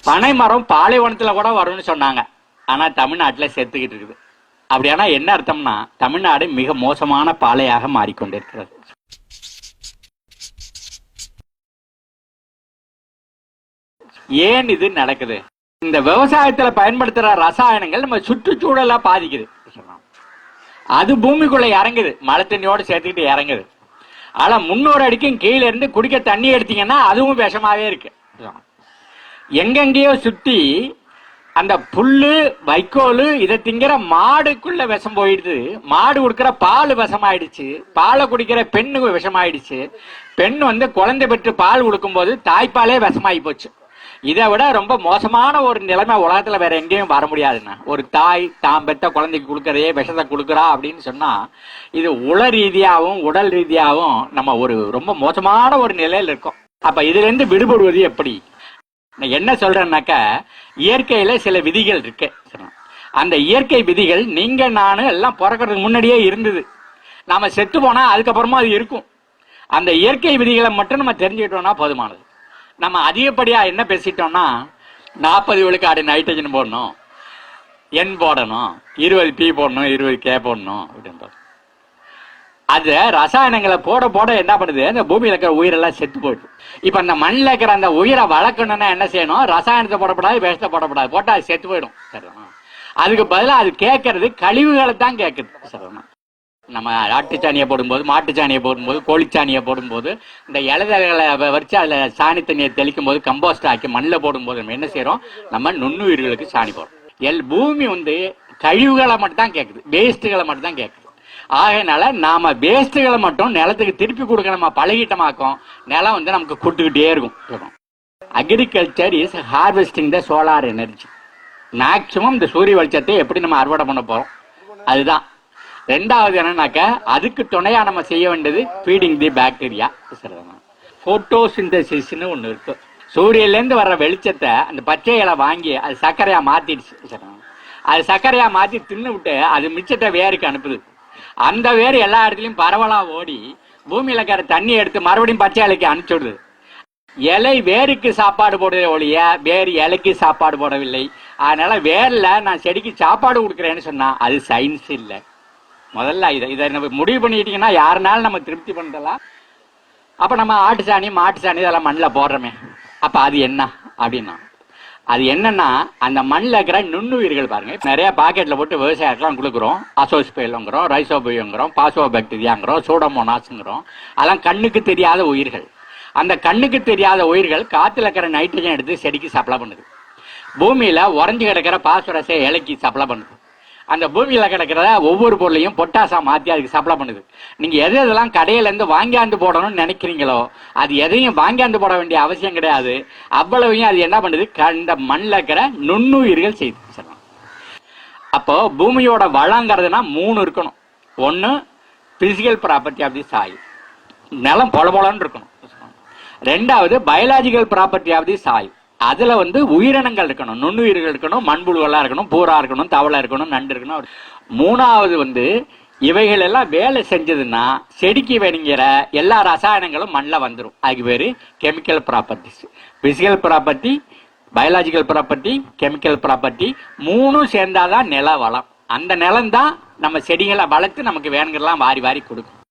பனை மரம் பாலைவனத்துல கூட வரும்னு சொன்னாங்க. ஆனா தமிழ்நாட்டுல செத்துக்கிட்டு இருக்குது. அப்படியானா என்ன அர்த்தம்னா தமிழ்நாடு மிக மோசமான பாலையாக மாறிக்கொண்டிருக்கிறது. ஏன் இது நடக்குது? இந்த விவசாயத்துல பயன்படுத்துற ரசாயனங்கள் நம்ம சுற்றுச்சூழலா பாதிக்குது. அது பூமிக்குள்ள இறங்குது, மழை தண்ணியோட சேர்த்துக்கிட்டு இறங்குது. ஆனா 300 அடிக்கும் கீழே இருந்து குடிக்க தண்ணி எடுத்தீங்கன்னா அதுவும் விஷமாவே இருக்கு. எங்கெங்கேயோ சுத்தி அந்த புல்லு வைக்கோல் இதை திங்கிற மாடுக்குள்ள விஷம் போயிடுது. மாடு கொடுக்கிற பால் விஷமாயிடுச்சு, பாலை குடிக்கிற பெண்ணு விஷமாயிடுச்சு. பெண் குழந்தை பெற்று பால் கொடுக்கும் போது தாய்ப்பாலே விஷமாயி போச்சு. இதை விட ரொம்ப மோசமான ஒரு நிலைமை உலகத்துல வேற எங்கேயும் வர முடியாதுன்னா, ஒரு தாய் தாம் பெற்ற குழந்தைக்கு கொடுக்கறதே விஷத்தை கொடுக்குறா அப்படின்னு சொன்னா இது உள ரீதியாகவும் உடல் ரீதியாகவும் நம்ம ஒரு ரொம்ப மோசமான ஒரு நிலையில இருக்கோம். அப்ப இதுல இருந்து விடுபடுவது எப்படி? நான் என்ன சொல்றேன்னாக்க, இயற்கையில சில விதிகள் இருக்கு. அந்த இயற்கை விதிகள் நீங்க நானு எல்லாம் பிறக்கிறதுக்கு முன்னாடியே இருந்தது. நாம செத்து போனா அதுக்கப்புறமா அது இருக்கும். அந்த இயற்கை விதிகளை மட்டும் நம்ம தெரிஞ்சுக்கிட்டோம்னா போதுமானது. நம்ம அதிகப்படியா என்ன பேசிட்டோம்னா 40 விழுக்காடு நைட்ரஜன் போடணும், N போடணும், 20 P போடணும், 20 K போடணும் அப்படின்றது. அது ரசாயனங்களை போட போட என்ன பண்ணுது, அந்த பூமியில இருக்கிற உயிரெல்லாம் செத்து போயிடுது. இப்ப அந்த மண்ணில் இருக்கிற அந்த உயிரை வளர்க்கணும்னா என்ன செய்யணும்? ரசாயனத்தை போடப்படாது, விஷத்தை போடப்படாது. போட்டா அது செத்து போயிடும். சரிண்ணா? அதுக்கு பதிலாக அது கேட்கறது கழிவுகளை தான் கேட்குது. சரிண்ணா? நம்ம ஆட்டுச்சாணியை போடும்போது, மாட்டுச்சாணியை போடும்போது, கோழிச்சாணியை போடும்போது, இந்த இலைதலைகளை வச்சு அதில் சாணி தண்ணியை தெளிக்கும் போது, கம்போஸ்ட் ஆக்கி மண்ணில் போடும்போது நம்ம என்ன செய்யறோம்? நம்ம நுண்ணுயிர்களுக்கு சாணி போடுறோம். பூமி கழிவுகளை மட்டும் தான் கேட்குது, வேஸ்ட்டுகளை மட்டும் தான் கேட்குது. ஆகையினால நாம வேஸ்ட்டுகளை மட்டும் நிலத்துக்கு திருப்பி கொடுக்க நம்ம பழகிட்டமாக்கும், நிலம் நமக்கு கொடுத்துக்கிட்டே இருக்கும். Agriculture is harvesting the solar energy. Maximum இந்த சூரிய வெளிச்சத்தை எப்படி நம்ம அறுவடை பண்ண போறோம் அதுதான். ரெண்டாவது என்னன்னாக்க, அதுக்கு துணையா நம்ம செய்ய வேண்டியது ஃபீடிங் தி பாக்டீரியா. போட்டோசிந்தசிஸ்னு ஒண்ணு இருக்கு. சூரியன்ல இருந்து வர்ற வெளிச்சத்தை அந்த பச்சை இலை வாங்கி அது சர்க்கரையா மாத்திடுச்சு. அது சர்க்கரையா மாத்தி தின்னு விட்டு அது மிச்சத்தை வேருக்கு அனுப்புது. அந்த வேறு எல்லா இடத்துலயும் பரவலா ஓடி பூமியில இருக்கிற தண்ணி எடுத்து மறுபடியும் பச்சை இலைக்கு அனுப்பிச்சுடுது. இலை வேருக்கு சாப்பாடு போடுறதே ஒழிய வேறு இலைக்கு சாப்பாடு போடவில்லை. அதனால வேர்ல நான் செடிக்கு சாப்பாடு கொடுக்குறேன்னு சொன்னா அது சயின்ஸ் இல்லை. முதல்ல இதை நம்ம முடிவு பண்ணிட்டீங்கன்னா யாருனாலும் நம்ம திருப்தி பண்ணலாம். அப்ப நம்ம ஆட்டுச்சாணி மாட்டுச்சாணி இதெல்லாம் மண்ணில் போடுறோமே, அப்ப அது என்ன அப்படின்னா, அது என்னன்னா அந்த மண்ணில் இருக்கிற நுண்ணுயிர்கள் பாருங்க. நிறைய பாக்கெட்ல போட்டு விவசாயத்துலாம் கொடுக்குறோம். அசோஸ்பெயிலுங்கிறோம், ரைசோபியோங்கிறோம், பாசோபாக்டீரியாங்கிறோம், சூடோமோனாஸ்ங்கிறோம். அதெல்லாம் கண்ணுக்கு தெரியாத உயிர்கள். அந்த கண்ணுக்கு தெரியாத உயிர்கள் காத்துல இருக்கிற நைட்ரஜன் எடுத்து செடிக்கு சப்ளை பண்ணுது. பூமியில உறைஞ்சு கிடக்கிற பாஸ்பரஸை இலைக்கு சப்ளை பண்ணுது. அந்த பூமியில கிடக்கிற ஒவ்வொரு பொருளையும் பொட்டாசா மாத்தி அதுக்கு சப்ளை பண்ணுது. நீங்க எது எதெல்லாம் கடையில இருந்து வாங்கியாந்து போடணும்னு நினைக்கிறீங்களோ அது எதையும் வாங்கியாந்து போட வேண்டிய அவசியம் கிடையாது. அவ்வளவையும் அது என்ன பண்ணுது? இந்த மண்ணில் இருக்கிற நுண்ணுயிர்கள் செய்து. அப்போ பூமியோட வளங்கிறதுனா 3 இருக்கணும். ஒன்னு physical property of the soil, நிலம் பொலபொலன்னு இருக்கணும். ரெண்டாவது biological property of the soil, அதுல உயிரினங்கள் இருக்கணும், நுண்ணுயிர்கள் இருக்கணும், மண்புழுவெல்லாம் இருக்கணும், பூரா இருக்கணும், தவளை இருக்கணும், நண்டு இருக்கணும். மூணாவது இவைகள் எல்லாம் வேலை செஞ்சதுன்னா செடிக்கு வேணுங்கிற எல்லா ரசாயனங்களும் மண்ணில் வந்துடும். அதுக்கு பேரு chemical properties. Physical property, biological property, chemical property, 3 சேர்ந்தாதான் நில வளம். அந்த நிலம் தான் நம்ம செடிகளை வளர்த்து நமக்கு வேணுங்கிறலாம் வாரி வாரி கொடுக்கும்.